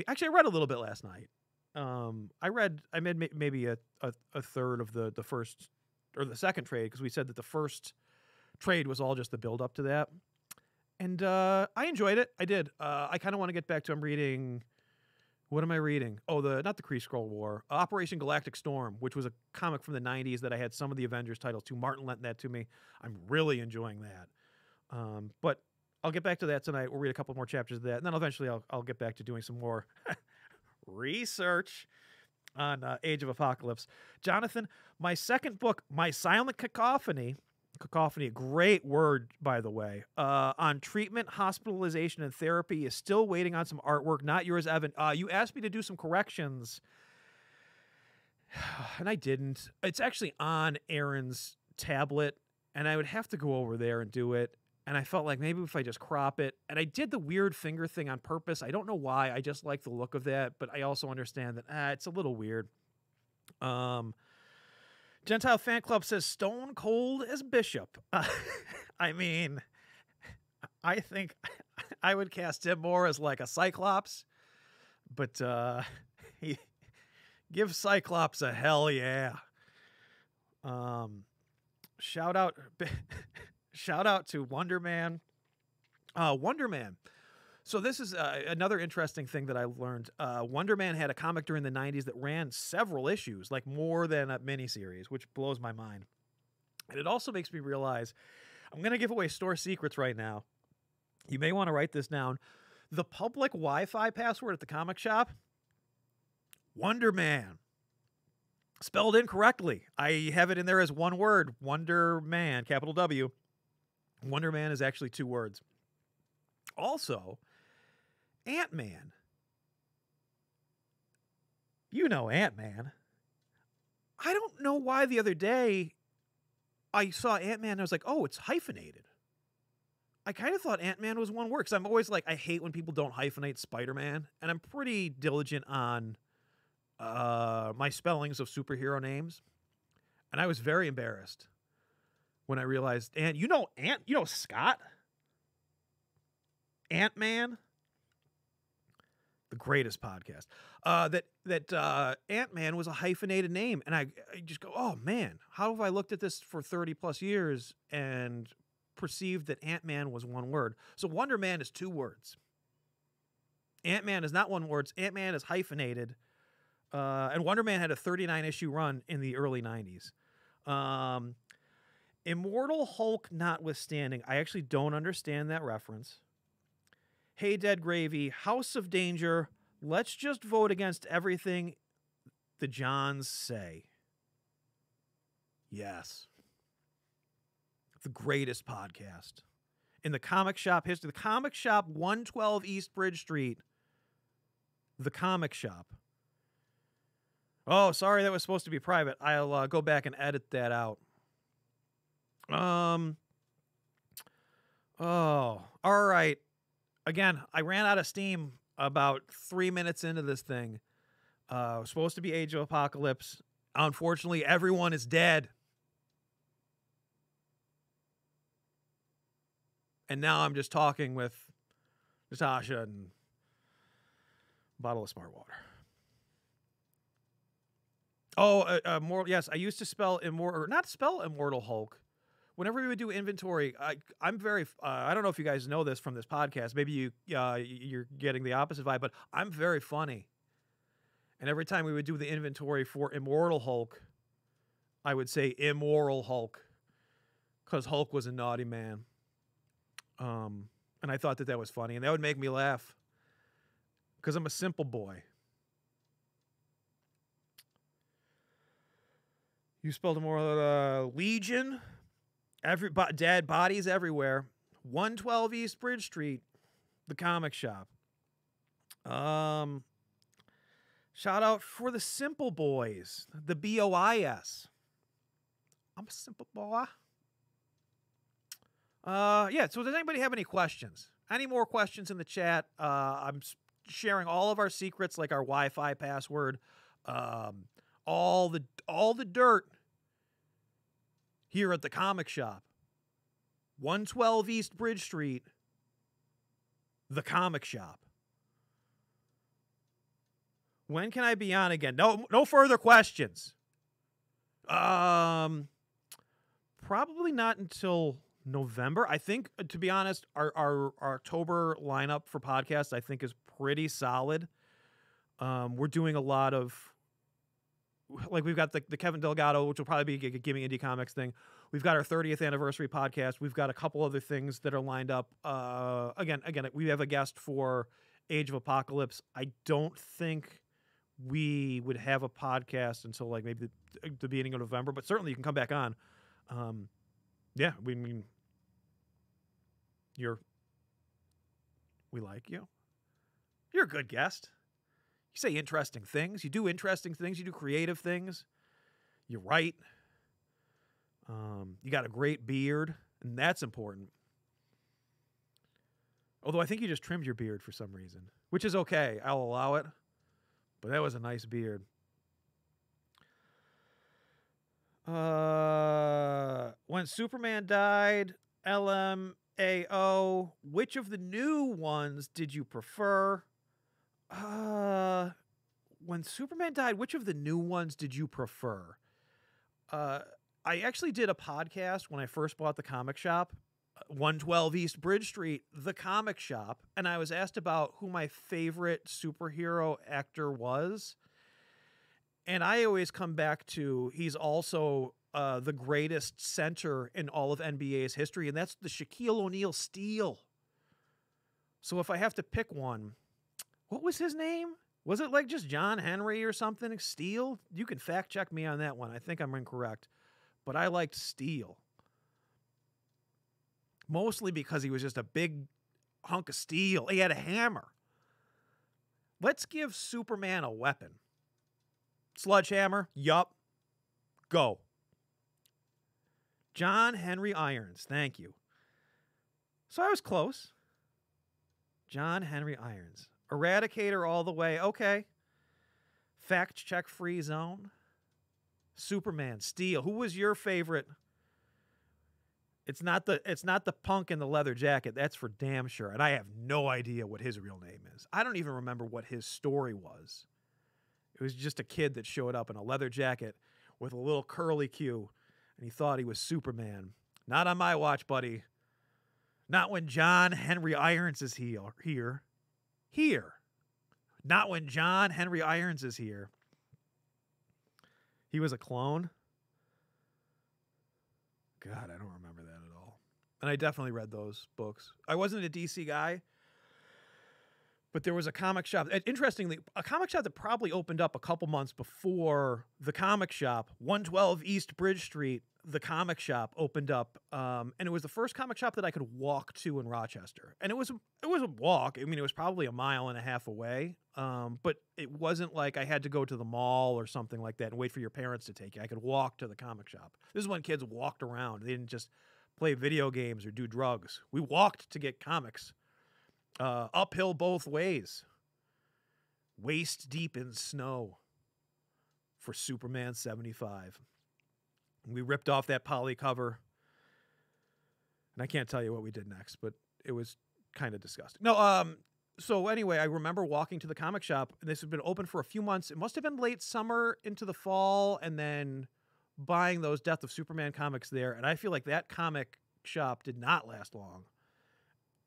A: Actually, I read a little bit last night. I made maybe a third of the first or the second trade, because we said that the first trade was all just the build up to that. And I enjoyed it. I did. I kind of want to get back to, I'm reading, what am I reading? Oh, not the Kree Skrull War. Operation Galactic Storm, which was a comic from the 90s that I had some of the Avengers titles to. Martin lent that to me. I'm really enjoying that. But I'll get back to that tonight. We'll read a couple more chapters of that. And then eventually I'll get back to doing some more research on Age of Apocalypse. Jonathan, my second book, My Silent Cacophony, a great word, by the way, on treatment, hospitalization, and therapy, is still waiting on some artwork. Not yours, Evan. You asked me to do some corrections, and I didn't. It's actually on Aaron's tablet, and I would have to go over there and do it. And I felt like maybe if I just crop it, and I did the weird finger thing on purpose. I don't know why. I just like the look of that, but I also understand that it's a little weird. Gentile Fan Club says Stone Cold as Bishop. I mean, I think I would cast him more as like a Cyclops, but give Cyclops a hell yeah. Shout out to Wonder Man. Wonder Man. So this is another interesting thing that I learned. Wonder Man had a comic during the 90s that ran several issues, like more than a miniseries, which blows my mind. And it also makes me realize, I'm going to give away store secrets right now. You may want to write this down. The public Wi-Fi password at the comic shop, Wonder Man. Spelled incorrectly. I have it in there as one word, Wonder Man, capital W. Wonder Man is actually two words. Also, Ant-Man. You know Ant-Man. I don't know why the other day I saw Ant-Man and I was like, oh, it's hyphenated. I kind of thought Ant-Man was one word, because I'm always like, I hate when people don't hyphenate Spider-Man, and I'm pretty diligent on my spellings of superhero names. And I was very embarrassed when I realized, you know Scott? Ant-Man? The greatest podcast. That Ant-Man was a hyphenated name. And I just go, oh man, how have I looked at this for 30 plus years and perceived that Ant-Man was one word? So Wonder Man is two words. Ant-Man is not one word. Ant-Man is hyphenated. And Wonder Man had a 39-issue run in the early 90s. Immortal Hulk notwithstanding, I actually don't understand that reference. Hey, Dead Gravy, House of Danger, let's just vote against everything the Johns say. Yes. The greatest podcast in the comic shop history. The comic shop, 112 East Bridge Street. The comic shop. Oh, sorry, that was supposed to be private. I'll go back and edit that out. Oh, all right. Again, I ran out of steam about 3 minutes into this thing. It was supposed to be Age of Apocalypse. Unfortunately, everyone is dead. And now I'm just talking with Natasha and a bottle of smart water. Oh, yes, I used to spell Immortal Hulk. Whenever we would do inventory, I'm very. I don't know if you guys know this from this podcast. Maybe you're getting the opposite vibe, but I'm very funny. And every time we would do the inventory for Immortal Hulk, I would say Immoral Hulk, because Hulk was a naughty man. And I thought that was funny, and that would make me laugh, because I'm a simple boy. You spelled Immoral Legion. Dead bodies everywhere. 112 East Bridge Street, the comic shop. Shout out for the Simple Boys, the BOIS. I'm a simple boy. Yeah, so does anybody have any questions? Any more questions in the chat? I'm sharing all of our secrets, like our Wi-Fi password, all the dirt here at the comic shop. 112 East Bridge Street, the comic shop. When can I be on again? No further questions. Probably not until November. I think, to be honest, our October lineup for podcasts, I think, is pretty solid. We're doing a lot of, like, we've got the Kevin Delgado, which will probably be a Gimme Indie Comics thing. We've got our 30th anniversary podcast. We've got a couple other things that are lined up. Again, we have a guest for Age of Apocalypse. I don't think we would have a podcast until like maybe the beginning of November, but certainly you can come back on. Yeah, we like you. You're a good guest. You say interesting things. You do interesting things. You do creative things. You write. You got a great beard, and that's important. Although I think you just trimmed your beard for some reason, which is okay. I'll allow it. But that was a nice beard. When Superman died, LMAO, which of the new ones did you prefer? When Superman died, which of the new ones did you prefer? I actually did a podcast when I first bought the comic shop, 112 East Bridge Street, the comic shop, and I was asked about who my favorite superhero actor was. And I always come back to, he's also the greatest center in all of NBA's history, and that's the Shaquille O'Neal Steal. So if I have to pick one, what was his name? Was it like just John Henry or something? Steele? You can fact check me on that one. I think I'm incorrect. But I liked Steele. Mostly because he was just a big hunk of steel. He had a hammer. Let's give Superman a weapon. Sledgehammer? Yup. Go. John Henry Irons. Thank you. So I was close. John Henry Irons. Eradicator all the way. Okay. Fact check free zone. Superman. Steel. Who was your favorite? It's not the punk in the leather jacket. That's for damn sure. And I have no idea what his real name is. I don't even remember what his story was. It was just a kid that showed up in a leather jacket with a little curly Q, and he thought he was Superman. Not on my watch, buddy. Not when John Henry Irons is here. Here. Not when John Henry Irons is here. He was a clone. God, I don't remember that at all. And I definitely read those books. I wasn't a DC guy, but there was a comic shop. Interestingly, a comic shop that probably opened up a couple months before the comic shop, 112 East Bridge Street, the comic shop opened up. And it was the first comic shop that I could walk to in Rochester. And it was a walk. I mean, it was probably a mile and a half away. But it wasn't like I had to go to the mall or something like that and wait for your parents to take you. I could walk to the comic shop. This is when kids walked around. They didn't just play video games or do drugs. We walked to get comics. Uphill both ways. Waist deep in snow for Superman 75. We ripped off that poly cover. And I can't tell you what we did next, but it was kind of disgusting. No, so anyway, I remember walking to the comic shop, and this had been open for a few months. It must have been late summer into the fall, and then buying those Death of Superman comics there. And I feel like that comic shop did not last long.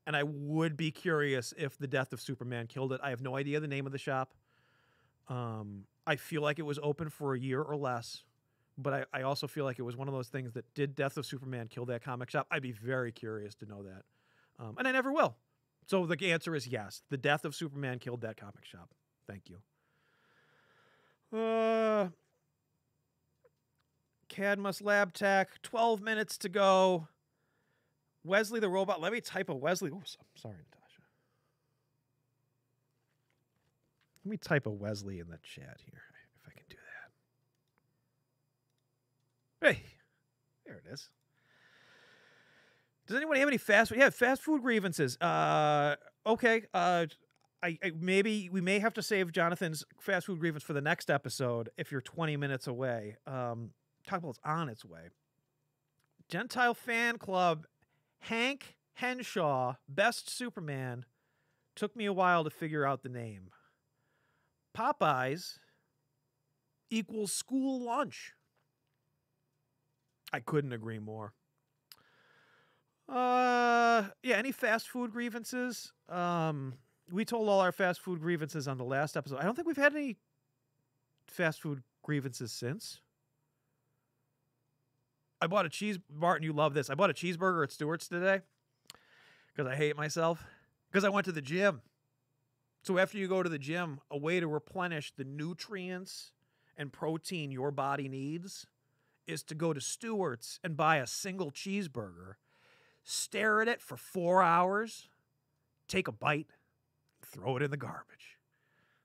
A: And I would be curious if the Death of Superman killed it. I have no idea the name of the shop. I feel like it was open for a year or less. But I also feel like it was one of those things that did Death of Superman kill that comic shop? I'd be very curious to know that. And I never will. So the answer is yes. The Death of Superman killed that comic shop. Thank you. Cadmus Lab Tech, 12 minutes to go. Wesley the robot. Let me type a Wesley. Oh, I'm sorry, Natasha. Let me type a Wesley in the chat here, if I can do that. Hey, there it is. Does anyone have any fast food? Yeah, fast food grievances. Okay. Maybe we may have to save Jonathan's fast food grievance for the next episode if you're 20 minutes away. Talk about it's on its way. Gentile Fan Club. Hank Henshaw, Best Superman. Took me a while to figure out the name. Popeyes equals school lunch. I couldn't agree more. Yeah, any fast food grievances? We told all our fast food grievances on the last episode. I don't think we've had any fast food grievances since. I bought a Martin, you love this. I bought a cheeseburger at Stewart's today because I hate myself. Because I went to the gym. So after you go to the gym, a way to replenish the nutrients and protein your body needs is to go to Stewart's and buy a single cheeseburger, stare at it for 4 hours, take a bite, throw it in the garbage.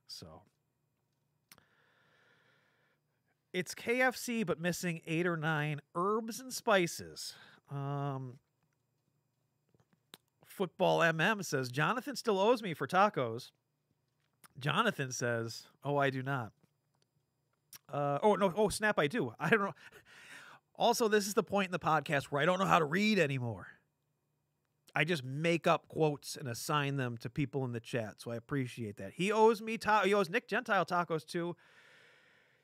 A: So it's KFC, but missing 8 or 9 herbs and spices. Football MM says, Jonathan still owes me for tacos. Jonathan says, oh, I do not. Snap, I do. I don't know. Also, this is the point in the podcast where I don't know how to read anymore. I just make up quotes and assign them to people in the chat, so I appreciate that. He owes me he owes Nick Gentile tacos too.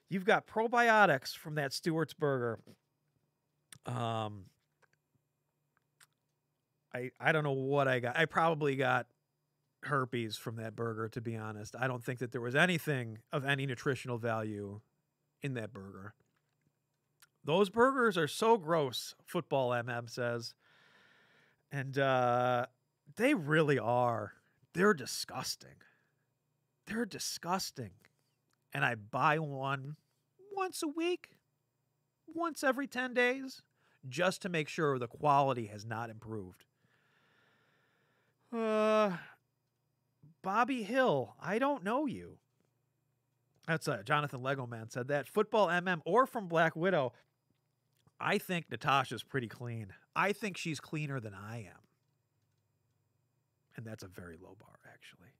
A: You've got probiotics from that Stewart's burger. I don't know what I got. I probably got herpes from that burger, to be honest. I don't think that there was anything of any nutritional value in that burger. Those burgers are so gross, Football MM says. And they really are. They're disgusting. They're disgusting. And I buy one once a week, once every 10 days, just to make sure the quality has not improved. Bobby Hill, I don't know you. That's Jonathan Lego Man said that. Football MM or from Black Widow. I think Natasha's pretty clean. I think she's cleaner than I am. And that's a very low bar, actually.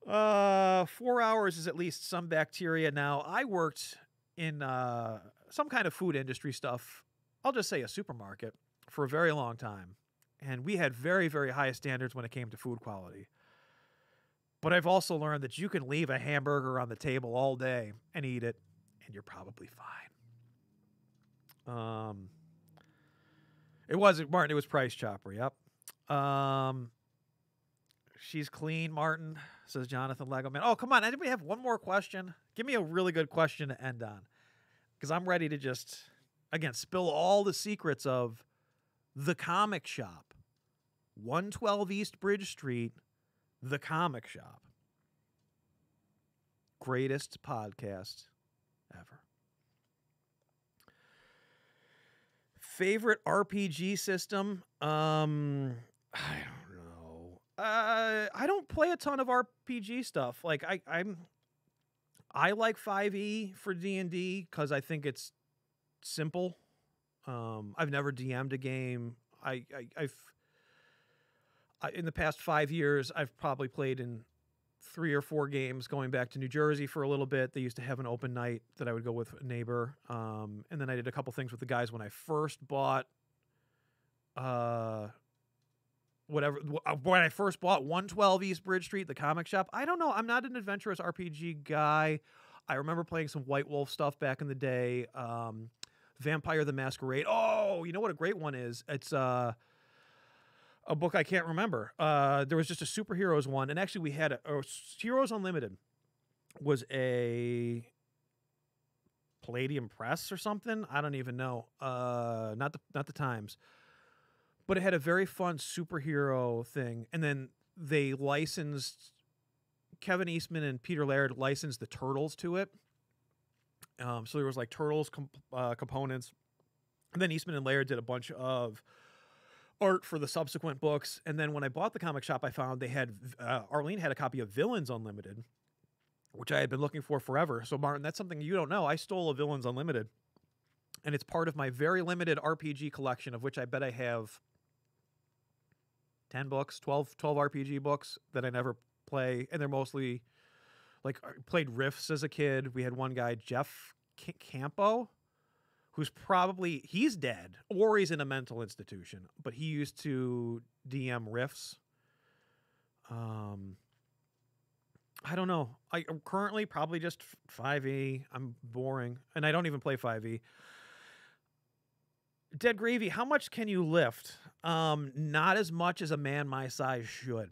A: 4 hours is at least some bacteria. Now, I worked in some kind of food industry stuff. I'll just say a supermarket for a very long time. And we had very, very high standards when it came to food quality. But I've also learned that you can leave a hamburger on the table all day and eat it, and you're probably fine. It was Price Chopper, yep. She's clean, Martin, says Jonathan Legoman. Oh, come on. Anybody have one more question? Give me a really good question to end on. Because I'm ready to just, again, spill all the secrets of the comic shop. 112 East Bridge Street, the comic shop. Greatest podcast ever. Favorite RPG system? I don't know. I don't play a ton of RPG stuff. Like I like 5e for D&D because I think it's simple. I've never DM'd a game. I've in the past 5 years, I've probably played in 3 or 4 games. Going back to New Jersey for a little bit, they used to have an open night that I would go with a neighbor. And then I did a couple things with the guys when I first bought, when I first bought 112 East Bridge Street, the comic shop. I don't know. I'm not an adventurous RPG guy. I remember playing some White Wolf stuff back in the day. Vampire the Masquerade. Oh, you know what a great one is? It's a book I can't remember. There was just a superheroes one, and actually we had a Heroes Unlimited was a Palladium Press or something. I don't even know. Not the Times, but it had a very fun superhero thing. And then they licensed Kevin Eastman and Peter Laird licensed the Turtles to it. So there was like Turtles components, and then Eastman and Laird did a bunch of art for the subsequent books. And then when I bought the comic shop, I found they had Arlene had a copy of Villains Unlimited, which I had been looking for forever. So Martin, that's something you don't know. I stole a Villains Unlimited, and it's part of my very limited RPG collection, of which I bet I have 10 books, 12 RPG books that I never play. And they're mostly like I played Riffs as a kid. We had one guy, Jeff Campo, who's he's dead or he's in a mental institution, but he used to DM Riffs. I don't know. I'm currently probably just 5e. I'm boring, and I don't even play 5e. Dead Gravy, how much can you lift? Not as much as a man my size should.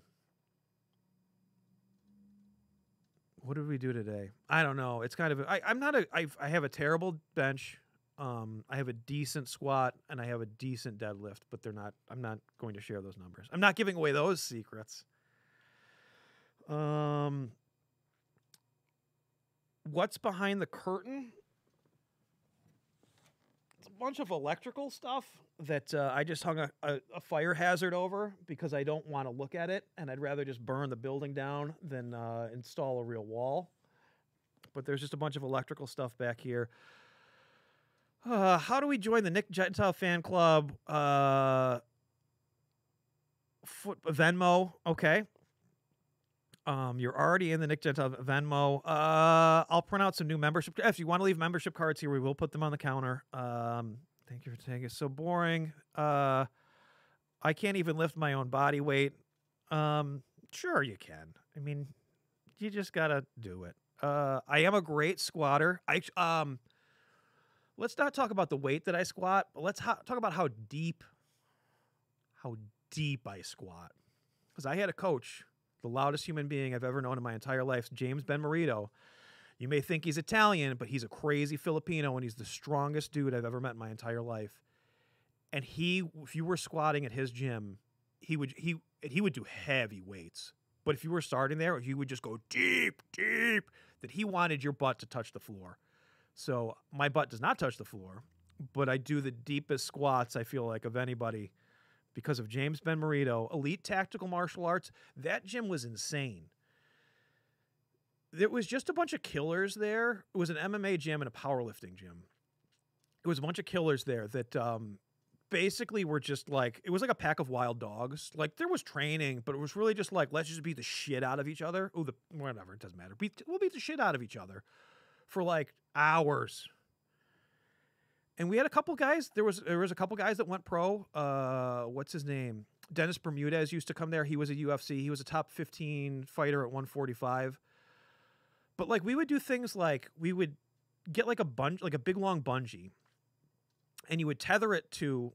A: What did we do today? I don't know. It's kind of I have a terrible bench. I have a decent squat and I have a decent deadlift, but I'm not going to share those numbers. I'm not giving away those secrets. What's behind the curtain? It's a bunch of electrical stuff that I just hung a fire hazard over because I don't want to look at it, and I'd rather just burn the building down than install a real wall. But there's just a bunch of electrical stuff back here. How do we join the Nick Gentile fan club? Venmo. Okay. You're already in the Nick Gentile Venmo. I'll print out some new membership. If you want to leave membership cards here, we will put them on the counter. Thank you for taking it. So boring. I can't even lift my own body weight. Sure you can. I mean, you just gotta do it. I am a great squatter. Let's not talk about the weight that I squat, but let's talk about how deep I squat. Because I had a coach, the loudest human being I've ever known in my entire life, James Ben Marito. You may think he's Italian, but he's a crazy Filipino, and he's the strongest dude I've ever met in my entire life. And if you were squatting at his gym, he would do heavy weights. But if you were starting there, he would just go deep, that he wanted your butt to touch the floor. So my butt does not touch the floor, but I do the deepest squats, I feel like, of anybody because of James Ben Marito, Elite Tactical Martial Arts. That gym was insane. There was just a bunch of killers there. It was an MMA gym and a powerlifting gym. It was a bunch of killers there that basically were just like, it was like a pack of wild dogs. Like, there was training, but it was really just like, let's just beat the shit out of each other. Whatever, it doesn't matter. We'll beat the shit out of each other for like hours. And we had a couple guys. There was a couple guys that went pro. What's his name? Dennis Bermudez used to come there. He was a UFC. He was a top 15 fighter at 145. But like, we would do things like we would get like a big long bungee, and you would tether it to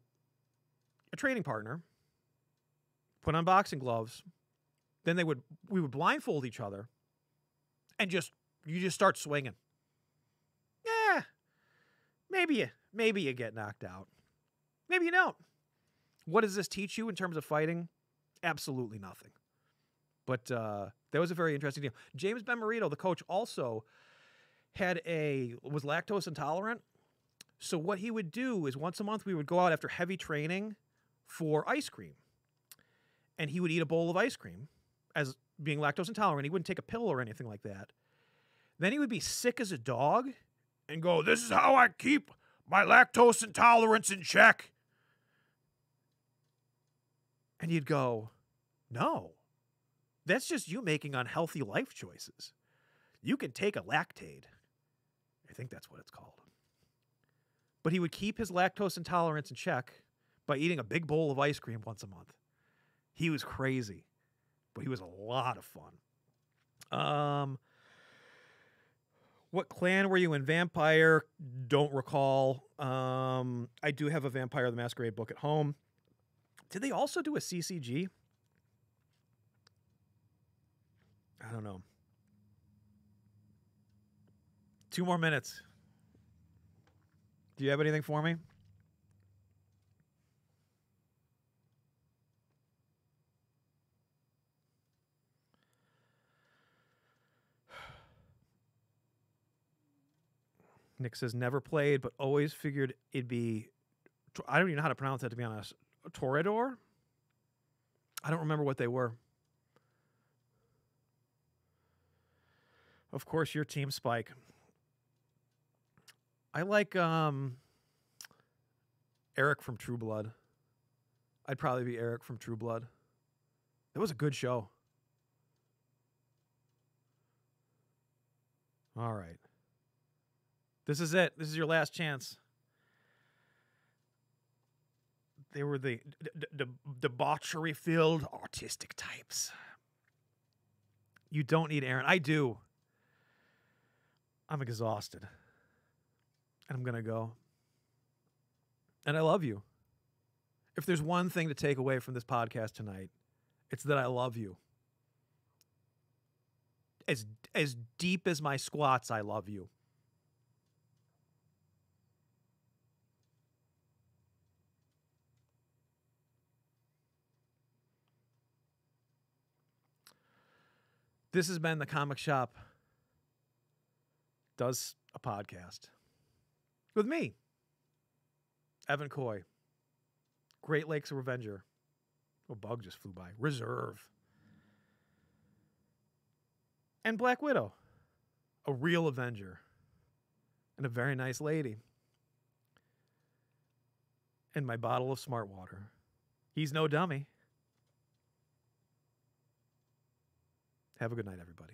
A: a training partner, put on boxing gloves, Then we would blindfold each other and you just start swinging. Yeah, maybe you get knocked out. Maybe you don't. What does this teach you in terms of fighting? Absolutely nothing. But that was a very interesting deal. James Benmerito, the coach, also was lactose intolerant. So what he would do is once a month we would go out after heavy training for ice cream. And he would eat a bowl of ice cream as being lactose intolerant. He wouldn't take a pill or anything like that. Then he would be sick as a dog and go, "This is how I keep my lactose intolerance in check." And you'd go, "No, that's just you making unhealthy life choices. You can take a Lactaid." I think that's what it's called. But he would keep his lactose intolerance in check by eating a big bowl of ice cream once a month. He was crazy, but he was a lot of fun. What clan were you in? Vampire? Don't recall. I do have a Vampire the Masquerade book at home. Did they also do a CCG? I don't know. 2 more minutes. Do you have anything for me? Nick says, never played, but always figured it'd be, I don't even know how to pronounce that, to be honest. Toreador? I don't remember what they were. Of course, your Team Spike. I like Eric from True Blood. I'd probably be Eric from True Blood. It was a good show. All right. This is it. This is your last chance. They were the debauchery-filled autistic types. You don't need Aaron. I do. I'm exhausted. And I'm going to go. And I love you. If there's one thing to take away from this podcast tonight, it's that I love you. As deep as my squats, I love you. This has been The Comic Shop Does a Podcast with me, Evan Coy, Great Lakes Revenger. Oh, bug just flew by. Reserve. And Black Widow, a real Avenger and a very nice lady. And my bottle of smart water. He's no dummy. Have a good night, everybody.